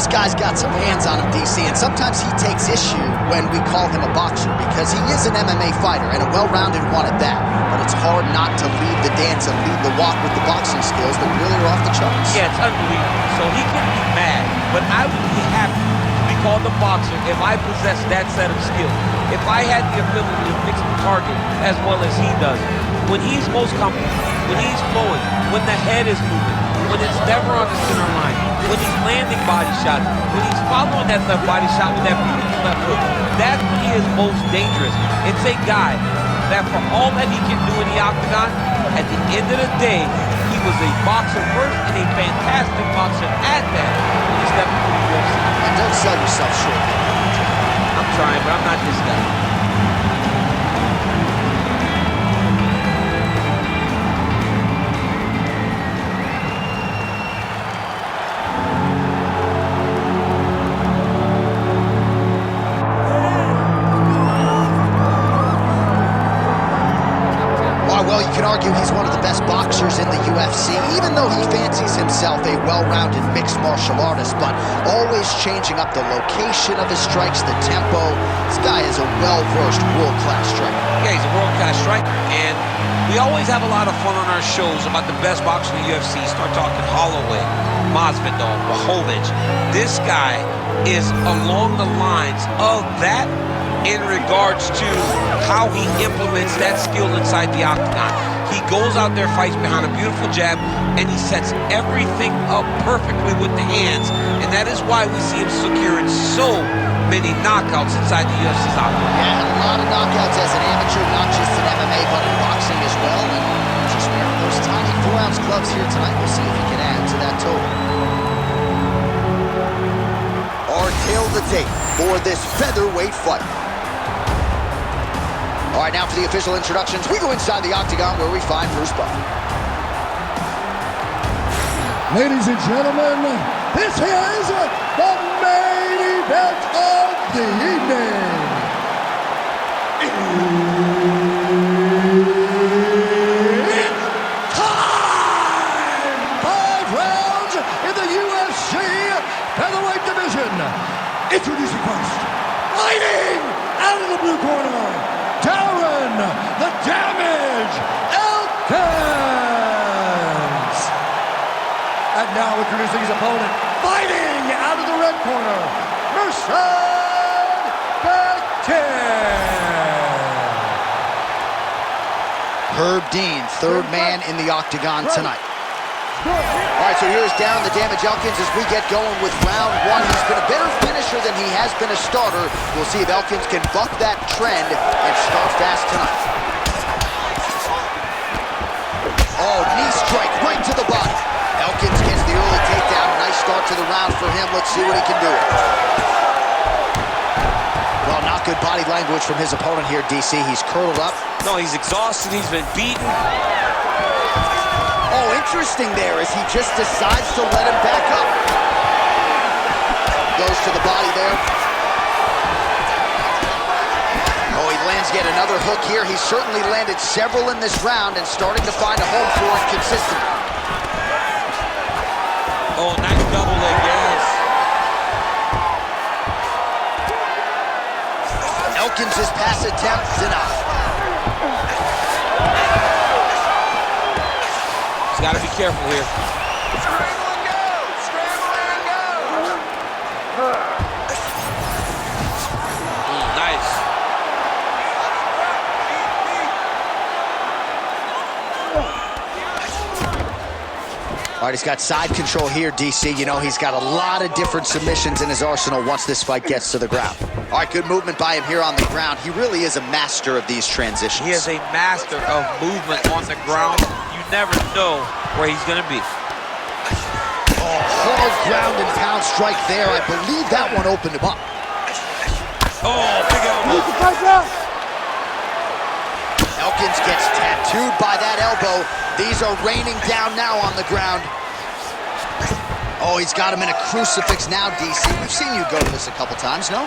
guy's got some hands on him, DC, and sometimes he takes issue when we call him a boxer because he is an MMA fighter, and a well-rounded one at that. But it's hard not to lead the dance and lead the walk with the boxing skills that really are off the charts. Yeah, it's unbelievable. So he can be mad, but I would be happy to be called a boxer if I possessed that set of skills. If I had the ability to fix the target as well as he does. When he's most comfortable, when he's flowing, when the head is moving, when it's never on the center line, when he's landing body shots, when he's following that left body shot with that beautiful left hook, that's when he is most dangerous. It's a guy that for all that he can do in the octagon, at the end of the day, he was a boxer first and a fantastic boxer at that when he stepped into the UFC. And don't sell yourself short. I'm trying, but I'm not this guy. Well, you can argue he's one of the best boxers in the UFC, even though he fancies himself a well-rounded mixed martial artist, but always changing up the location of his strikes, the tempo. This guy is a well-versed world-class striker. Yeah, he's a world-class striker, and we always have a lot of fun on our shows about the best boxers in the UFC. Start talking Holloway, Masvidal, Blachowicz. This guy is along the lines of that in regards to how he implements that skill inside the octagon. He goes out there, fights behind a beautiful jab, and he sets everything up perfectly with the hands, and that is why we see him securing so many knockouts inside the UFC's octagon. Yeah, a lot of knockouts as an amateur, not just in MMA, but in boxing as well, and just wearing those tiny 4-ounce gloves here tonight. We'll see if he can add to that total. Our tail of the tape for this featherweight fight. All right, now for the official introductions, we go inside the octagon where we find Bruce Buffer. Ladies and gentlemen, this is the main event of the evening. It's time! 5 rounds in the UFC featherweight division. Introducing first, fighting out of the blue corner, Darren, the Damage, Elkins. And now introducing his opponent, fighting out of the red corner, Mirsad, Bektic. Herb Dean, third man in the octagon tonight. All right, so here's Darren, the Damage Elkins, as we get going with round one. He's been a better finisher than he has been a starter. We'll see if Elkins can buck that trend and start fast tonight. Oh, knee strike right to the body. Elkins gets the early takedown. Nice start to the round for him. Let's see what he can do. Well, not good body language from his opponent here, DC. He's curled up. No, he's exhausted. He's been beaten. Oh, interesting there as he just decides to let him back up. Goes to the body there. Oh, he lands yet another hook here. He's certainly landed several in this round and starting to find a home for it consistently. Oh, nice double leg, yes. Elkins' pass attempt denied. Got to be careful here. Scramble and go! Scramble and go! Nice. All right, he's got side control here, DC. You know, he's got a lot of different submissions in his arsenal once this fight gets to the ground. All right, good movement by him here on the ground. He really is a master of these transitions. He is a master of movement on the ground. You never know where he's going to be. Oh, hard ground and pound strike there. I believe that one opened him up. Oh, big elbow. Elkins gets tattooed by that elbow. These are raining down now on the ground. Oh, he's got him in a crucifix now, DC. We've seen you go to this a couple times, no?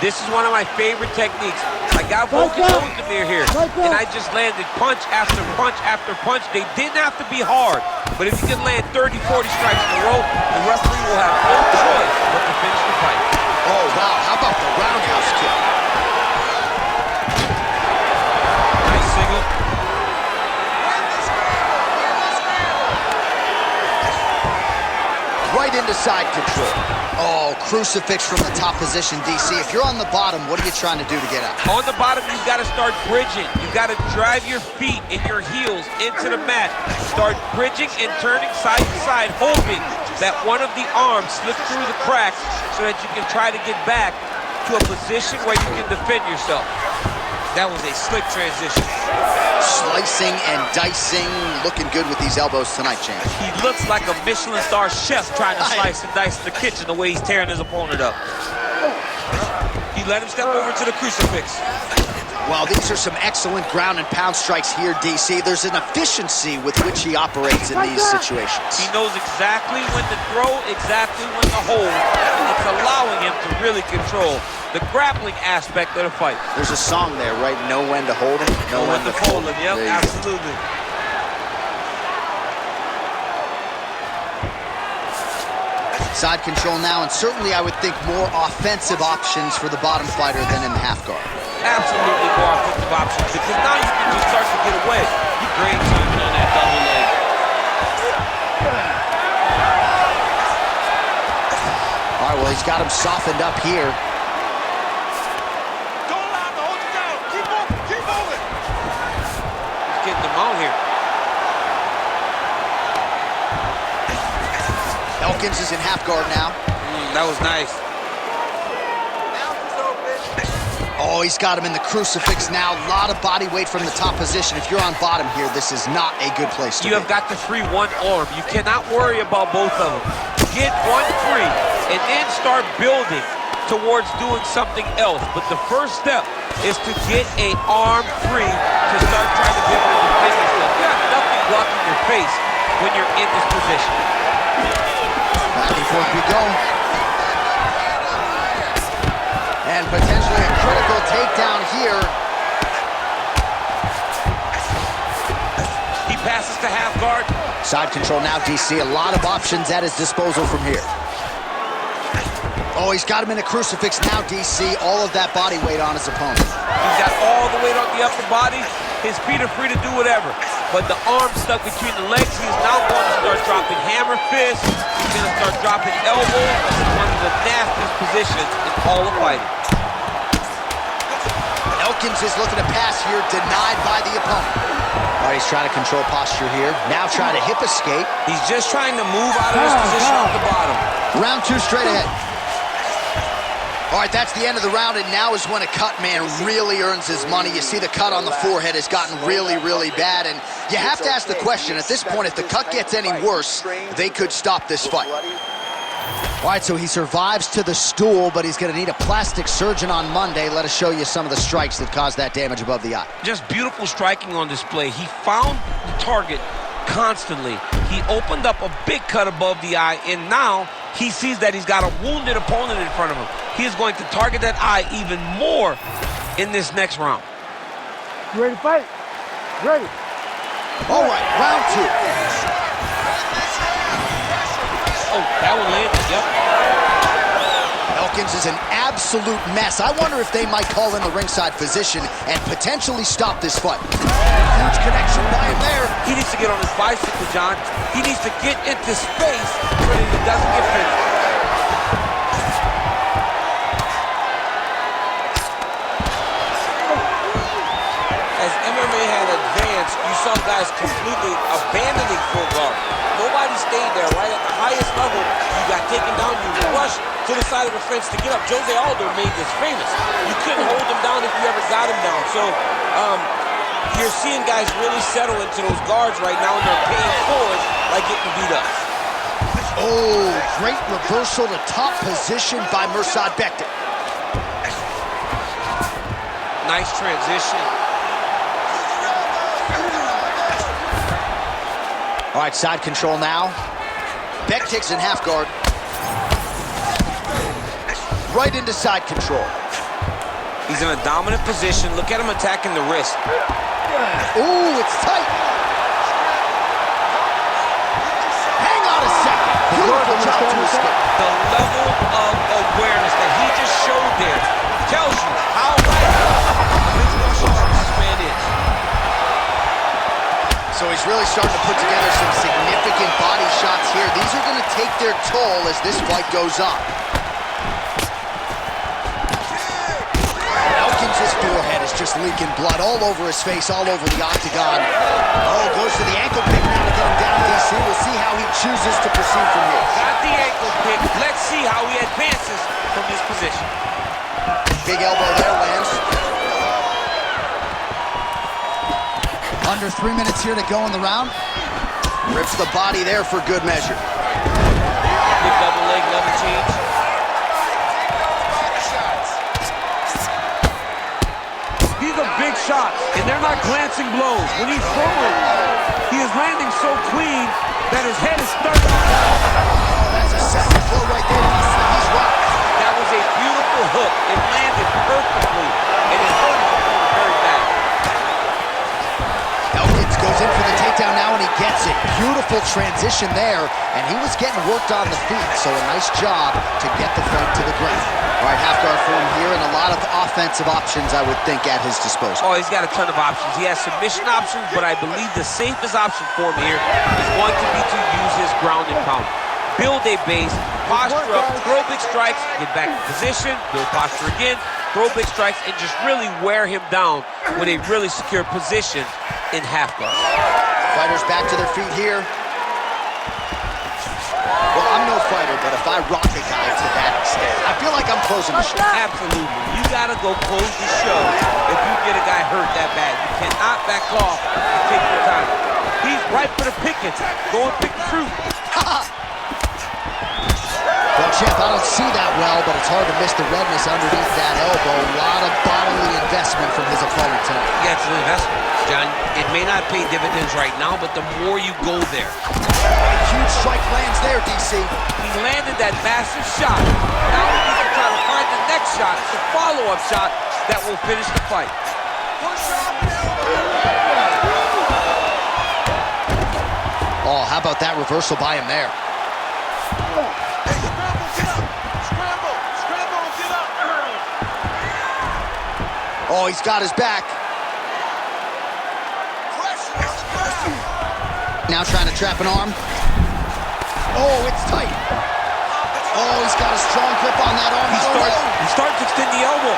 This is one of my favorite techniques. I got focused on Demir here, and I just landed punch after punch after punch. They didn't have to be hard, but if you can land 30, 40 strikes in a row, the referee will have no choice but to finish the fight. Oh, wow. How about the roundhouse kick? Nice single. Right into side control. Oh, crucifix from the top position, DC. If you're on the bottom, what are you trying to do to get out? On the bottom, you've got to start bridging. You've got to drive your feet and your heels into the mat. Start bridging and turning side to side, hoping that one of the arms slips through the cracks so that you can try to get back to a position where you can defend yourself. That was a slick transition. Slicing and dicing, looking good with these elbows tonight, champ. He looks like a Michelin star chef trying to slice and dice in the kitchen the way he's tearing his opponent up. He let him step over to the crucifix. Well, these are some excellent ground and pound strikes here, DC. There's an efficiency with which he operates in these situations. He knows exactly when to throw, exactly when to hold. It's allowing him to really control the grappling aspect of the fight. There's a song there, right? Know when to hold him, know when to fold him. Yep, absolutely. Side control now, and certainly I would think more offensive options for the bottom fighter than in the half guard. Absolutely more offensive options, because now you can just start to get away. You great timing on that double leg. All right, well, he's got him softened up here. Don't allow him to hold you down. Keep moving. Keep moving. He's getting them out here. Elkins is in half guard now. That was nice. Oh, he's got him in the crucifix now. A lot of body weight from the top position. If you're on bottom here, this is not a good place to be. You have got to free one arm. You cannot worry about both of them. Get one free, and then start building towards doing something else. But the first step is to get an arm free to start trying to be able to defend yourself. You have nothing blocking your face when you're in this position. Back and forth we go. And potentially a critical takedown here. He passes to half guard. Side control now, DC. A lot of options at his disposal from here. Oh, he's got him in a crucifix now, DC. All of that body weight on his opponent. He's got all the weight on the upper body. His feet are free to do whatever. But the arm stuck between the legs, he's now going to start dropping hammer fists. He's going to start dropping elbows. One of the nastiest positions in all of fighting. Elkins is looking to pass here, denied by the opponent. All right, he's trying to control posture here. Now trying to hip escape. He's just trying to move out of his position off the bottom. Round two straight ahead. All right, that's the end of the round, and now is when a cut man really earns his money. You see the cut on the forehead has gotten really, really bad, and you have to ask the question, at this point, if the cut gets any worse, they could stop this fight. All right, so he survives to the stool, but he's going to need a plastic surgeon on Monday. Let us show you some of the strikes that caused that damage above the eye. Just beautiful striking on display. He found the target constantly. He opened up a big cut above the eye, and now he sees that he's got a wounded opponent in front of him. He is going to target that eye even more in this next round. You ready to fight? Ready. All right, round two. Oh, that one landed, yep. Elkins is an absolute mess. I wonder if they might call in the ringside physician and potentially stop this fight. Huge connection by him there. He needs to get on his bicycle, John. He needs to get into space so that he doesn't get finished. As MMA had advanced, you saw guys completely abandoning full guard. Nobody stayed there, right? At the highest level, you got taken down, you rushed to the side of the fence to get up. Jose Aldo made this famous. You couldn't hold him down if you ever got him down. So, you're seeing guys really settle into those guards right now, and they're paying forward like getting beat up. Oh, great reversal to top position by Mirsad Bektic. Nice transition. All right, side control now. Bektic's in half guard. Right into side control. He's in a dominant position. Look at him attacking the wrist. Ooh, it's tight. Hang on a second. Beautiful job to escape. The level of awareness that he just showed there tells you how mixed martial arts this man is. So he's really starting to put together some significant body shots here. These are going to take their toll as this fight goes on. Elkins' forehead is just leaking blood all over his face, all over the octagon. Oh, goes to the ankle pick now to get him down, DC. We'll see how he chooses to proceed from here. Got the ankle pick. Let's see how he advances from this position. Big elbow there, Lance. Under 3 minutes here to go in the round. Rips the body there for good measure. Big double leg level change. These are big shots, and they're not glancing blows. When he's throwing, he is landing so clean that his head is starting to fall. Oh, that's a second blow right there. He's rocked. That was a beautiful hook. It landed perfectly, and it hurt him very bad. Elkins goes in for the takedown now, and he gets it. Beautiful transition there, and he was getting worked on the feet, so a nice job to get the fight to the ground. All right, half guard for him here, and a lot of offensive options, I would think, at his disposal. Oh, he's got a ton of options. He has submission options, but I believe the safest option for him here is going to be to use his ground and pound. Build a base, posture up, throw big strikes, get back in position, build posture again, throw big strikes, and just really wear him down with a really secure position in half guard. Fighters back to their feet here. Well, I'm no fighter, but if I rock a guy to that extent, I feel like I'm closing the show. Absolutely. You gotta go close the show if you get a guy hurt that bad. You cannot back off and take your time. He's right for the pickings. Go and pick the fruit. Well, champ, I don't see that well, but it's hard to miss the redness underneath that elbow. A lot of bodily investment from his opponent tonight. Yeah, it's an investment, John. It may not pay dividends right now, but the more you go there. Huge strike lands there, DC. He landed that massive shot. Now he needs to try to find the next shot, the follow-up shot that will finish the fight. Oh, how about that reversal by him there? Oh, he's got his back. Now trying to trap an arm. Oh, it's tight. Oh, he's got a strong grip on that arm. He starts to extend the elbow.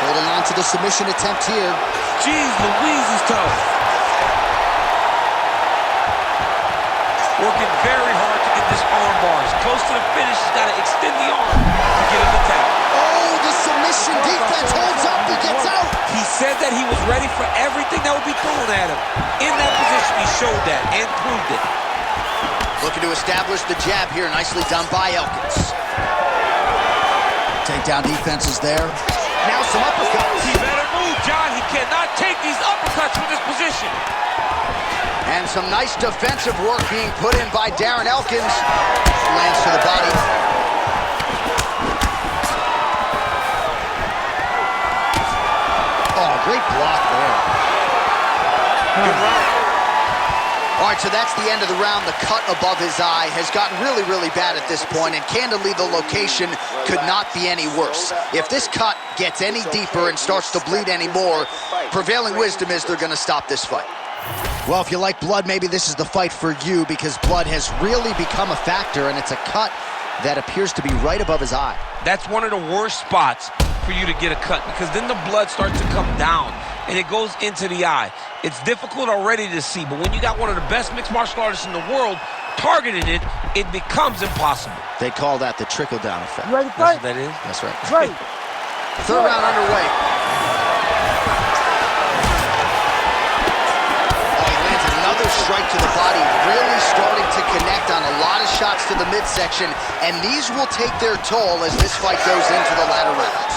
Holding on to the submission attempt here. Jeez Louise, he's tough. Working very hard to get this arm bars. Close to the finish, he's got to extend the arm to get him to tap. Oh, the submission defense holds up, he gets out. He said that he was ready for everything that would be thrown at him. In that position, he showed that and proved it. Looking to establish the jab here, nicely done by Elkins. Takedown defense is there. Now some uppercuts. He better move, John. He cannot take these uppercuts from this position. And some nice defensive work being put in by Darren Elkins. Lands to the body. Oh, great block there. Good round. All right, so that's the end of the round. The cut above his eye has gotten really, really bad at this point, and candidly, the location could not be any worse. If this cut gets any deeper and starts to bleed any more, prevailing wisdom is they're going to stop this fight. Well, if you like blood, maybe this is the fight for you, because blood has really become a factor, and it's a cut that appears to be right above his eye. That's one of the worst spots for you to get a cut, because then the blood starts to come down and it goes into the eye. It's difficult already to see, but when you got one of the best mixed martial artists in the world targeting it, it becomes impossible. They call that the trickle-down effect. You ready to That's fight? what that is. That's right. Ready. Third round underway. Strike to the body, really starting to connect on a lot of shots to the midsection, and these will take their toll as this fight goes into the latter rounds.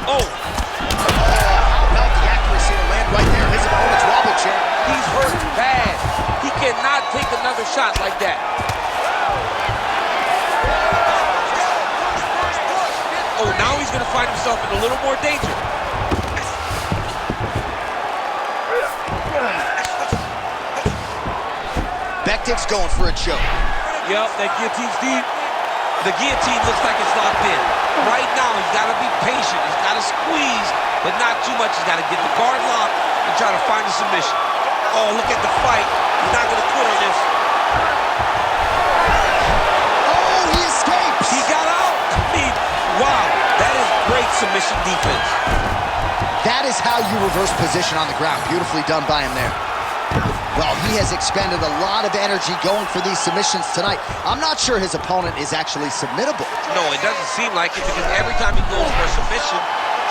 Oh! How about the accuracy to land right there? His opponent's wobble chair. He's hurt bad. He cannot take another shot like that. now he's going to find himself in a little more danger. Bektic's going for a choke. Yep, that guillotine's deep. The guillotine looks like it's locked in. Right now, he's got to be patient. He's got to squeeze, but not too much. He's got to get the guard locked and try to find a submission. Oh, look at the fight. He's not going to quit on this. Oh, he escapes. He got out. I mean, wow, that is great submission defense. That is how you reverse position on the ground. Beautifully done by him there. Well, he has expended a lot of energy going for these submissions tonight. I'm not sure his opponent is actually submittable. No, it doesn't seem like it, because every time he goes for a submission,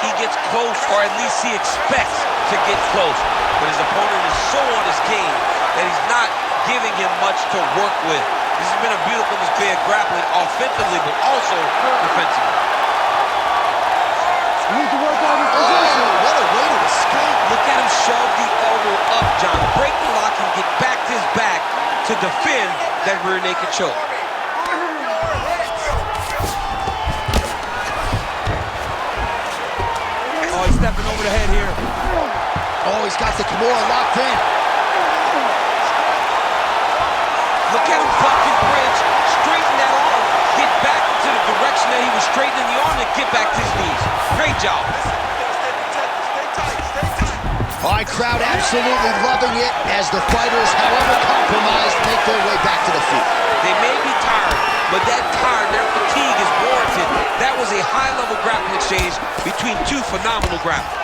he gets close, or at least he expects to get close. But his opponent is so on his game that he's not giving him much to work with. This has been a beautiful display of grappling offensively, but also defensively. You need to work on his position. What a way to escape. Look at him shove the elbow up, John. Break the lock and get back to his back to defend that rear naked choke. Oh, he's stepping over the head here. Oh, he's got the Kimura locked in. Look at him fucking bridge. Straighten that arm. Get back into the direction that he was straightening the arm and get back to his knees. Great job. All right, crowd absolutely loving it as the fighters, however compromised, make their way back to the feet. They may be tired, but that tired, their fatigue is warranted. That was a high-level grappling exchange between two phenomenal grapplers.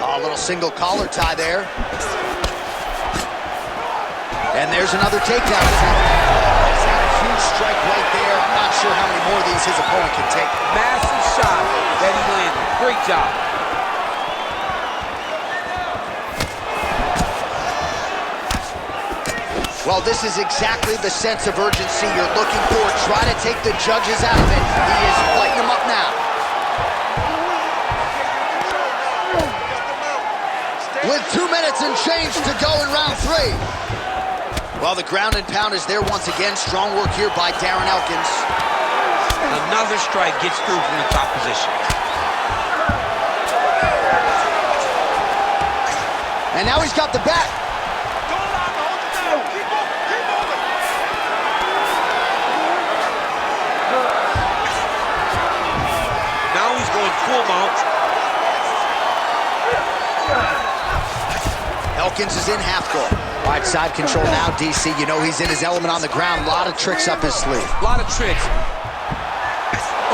Oh, a little single collar tie there. And there's another takedown attempt. He's got a huge strike right there. I'm not sure how many more of these his opponent can take. Massive shot that he landed. Great job. Well, this is exactly the sense of urgency you're looking for. Try to take the judges out of it. He is lighting them up now. With 2 minutes and change to go in round 3. Well, the ground and pound is there once again. Strong work here by Darren Elkins. Another strike gets through from the top position. And now he's got the back. Now he's going full mount. Elkins is in half guard. All right, side control now, DC. You know he's in his element on the ground. A lot of tricks up his sleeve. A lot of tricks.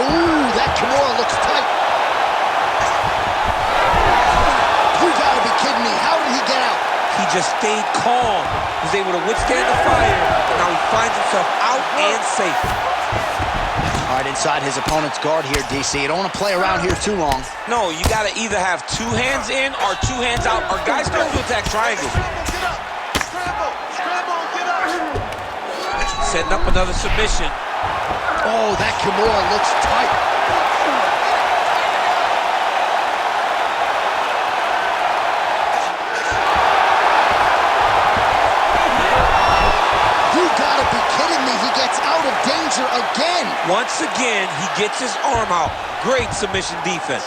Ooh, that Kimura looks tight. You gotta be kidding me. How did he get out? He just stayed calm. Was able to withstand the fire. Now he finds himself out and safe. All right, inside his opponent's guard here, DC. You don't want to play around here too long. No, you got to either have 2 hands in or 2 hands out, or guys start to attack triangles. Setting up another submission. Oh, that Kimura looks tight. You gotta be kidding me. He gets out of danger again. Once again, he gets his arm out. Great submission defense.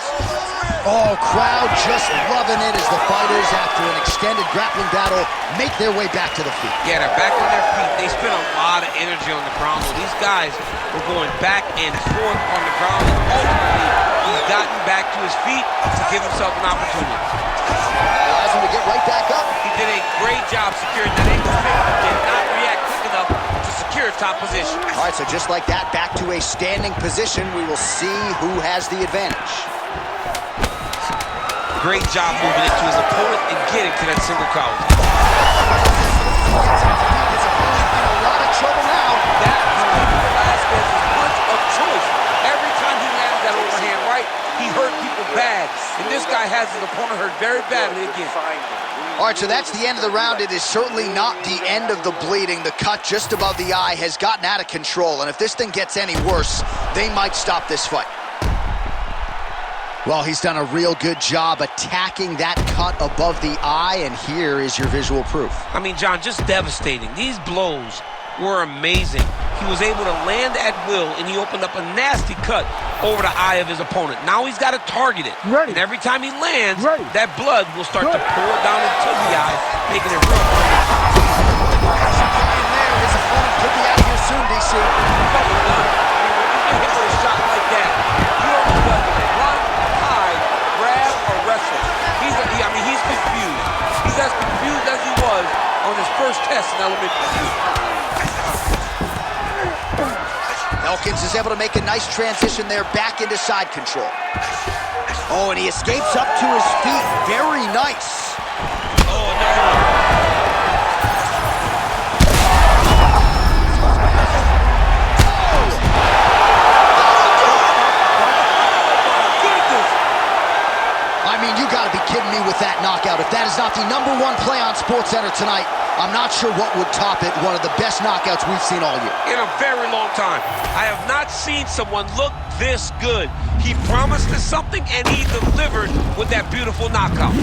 Oh, crowd just loving it as the fighters, after an extended grappling battle, make their way back to the feet. Yeah, they're back on their feet. They spent a lot of energy on the ground. Well, these guys were going back and forth on the ground. And ultimately, he's gotten back to his feet to give himself an opportunity. Allows him to get right back up. He did a great job securing that ankle pick, but did not react quick enough to secure top position. All right, so just like that, back to a standing position. We will see who has the advantage. Great job moving into his opponent and getting to that single collar. His opponent in a lot of trouble now. That was Velasquez's punch of choice. Every time he landed that overhand right, he hurt people bad. And this guy has his opponent hurt very badly again. All right, so that's the end of the round. It is certainly not the end of the bleeding. The cut just above the eye has gotten out of control. And if this thing gets any worse, they might stop this fight. Well, he's done a real good job attacking that cut above the eye, and here is your visual proof. I mean, John, just devastating. These blows were amazing. He was able to land at will, and he opened up a nasty cut over the eye of his opponent. Now he's got to target it. Ready. And every time he lands, Ready. that blood will start to pour down into the eye, making it real. His opponent could be out of here soon, DC. When you hit with a shot like that, you almost got to run, hide, grab, or wrestle. He's confused. He's as confused as he was on his first test in elementary school. Elkins is able to make a nice transition there back into side control. Oh, and he escapes up to his feet. Very nice. Oh, another one. I mean, you got to be kidding me with that knockout. If that is not the #1 play on SportsCenter tonight, I'm not sure what would top it. One of the best knockouts we've seen all year. In a very long time. I have not seen someone look this good. He promised us something, and he delivered with that beautiful knockout.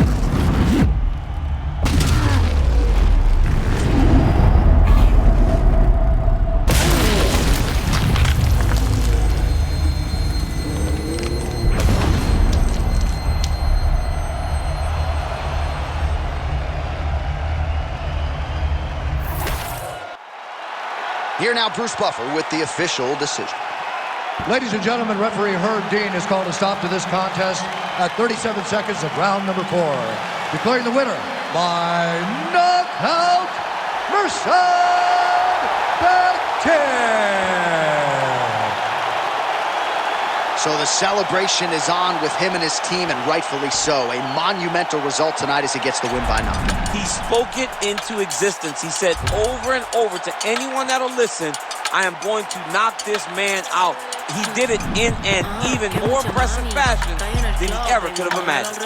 Here now, Bruce Buffer with the official decision. Ladies and gentlemen, referee Herb Dean has called a stop to this contest at 37 seconds of round number 4. Declaring the winner by knockout, Mirsad Bektic. So the celebration is on with him and his team, and rightfully so. A monumental result tonight as he gets the win by knockout. He spoke it into existence. He said over and over to anyone that'll listen, I am going to knock this man out. He did it in an even more impressive fashion than he ever could have imagined.